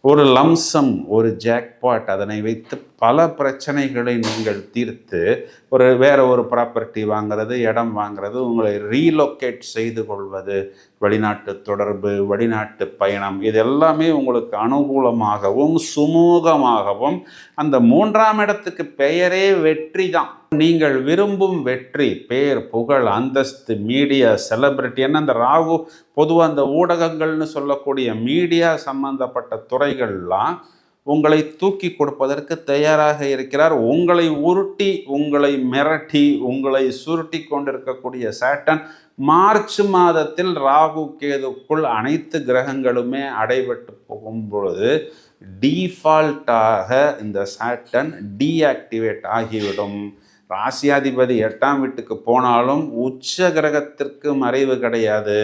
ஒரு லம்சம், ஒரு ஜாக்பாட், அதனை வைத்து பல பிரச்சனைகளை நீங்கள் தீர்த்து வேற ஒரு ப்ராப்பர்ட்டி வாங்கிறது, இடம் வாங்கிறது, உங்களை ரீலொகேட் செய்து கொள்வது, வெளிநாட்டு தொடர்பு, வெளிநாட்டு பயணம், இது எல்லாமே உங்களுக்கு அனுகூலமாகவும் சுமூகமாகவும், அந்த 3ஆம் இடத்துக்கு பெயரே வெற்றி தான். நீங்கள் விரும்பும் வெற்றி, பேர், புகழ், அந்தஸ்து, மீடியா, செலிபிரிட்டி, என்ன அந்த ராகு பொதுவாக அந்த ஊடகங்கள்னு சொல்லக்கூடிய மீடியா சம்பந்தப்பட்ட துறைகள்லாம் உங்களை தூக்கி கொடுப்பதற்கு தயாராக இருக்கிறார். உங்களை உருட்டி, உங்களை மிரட்டி, உங்களை சுருட்டி கொண்டிருக்கக்கூடிய சாட்டன் மார்ச் மாதத்தில் ராகு கேதுக்குள் அனைத்து கிரகங்களுமே அடைபட்டு போகும் பொழுது டீஃபால்ட்டாக இந்த சாட்டன் டீஆக்டிவேட் ஆகிவிடும். ராசியாதிபதி 8ஆம் வீட்டுக்கு போனாலும் உச்ச கிரகத்திற்கு மறைவு கிடையாது.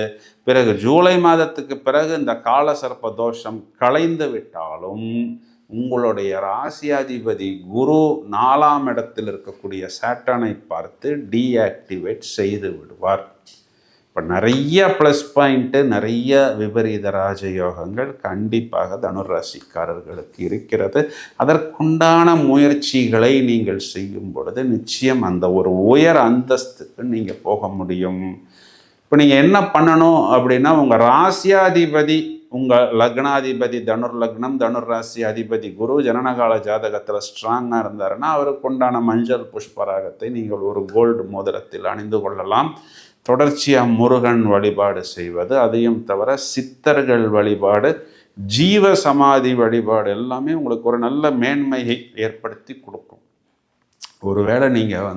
பிறகு ஜூலை மாதத்துக்கு பிறகு இந்த காலசர்ப்ப தோஷம் கலைந்து விட்டாலும் உங்களுடைய ராசியாதிபதி குரு 4ஆம் இடத்தில் இருக்கக்கூடிய சாட்டனை பார்த்து டீஆக்டிவேட் செய்து விடுவார். இப்போ நிறைய ப்ளஸ் பாயிண்ட்டு, நிறைய விபரீத ராஜயோகங்கள் கண்டிப்பாக தனுராசிக்காரர்களுக்கு இருக்கிறது. அதற்குண்டான முயற்சிகளை நீங்கள் செய்யும் பொழுது நிச்சயம் அந்த ஒரு உயர் அந்தஸ்துக்கு நீங்கள் போக முடியும். இப்போ நீங்கள் என்ன பண்ணணும் அப்படின்னா, உங்கள் ராசியாதிபதி, உங்கள் லக்னாதிபதி தனுர் லக்னம், தனுர் ராசி அதிபதி குரு ஜனனகால ஜாதகத்தில் ஸ்ட்ராங்காக இருந்தாருன்னா அவருக்கு உண்டான மஞ்சள் புஷ்பராகத்தை நீங்கள் ஒரு கோல்டு மோதிரத்தில் அணிந்து கொள்ளலாம். தொடர்ச்சியாக முருகன் வழிபாடு செய்வது, அதையும் தவிர சித்தர்கள் வழிபாடு, ஜீவ சமாதி வழிபாடு எல்லாமே உங்களுக்கு ஒரு நல்ல மேன்மையை ஏற்படுத்தி கொடுக்கும். ஒருவேளை நீங்கள்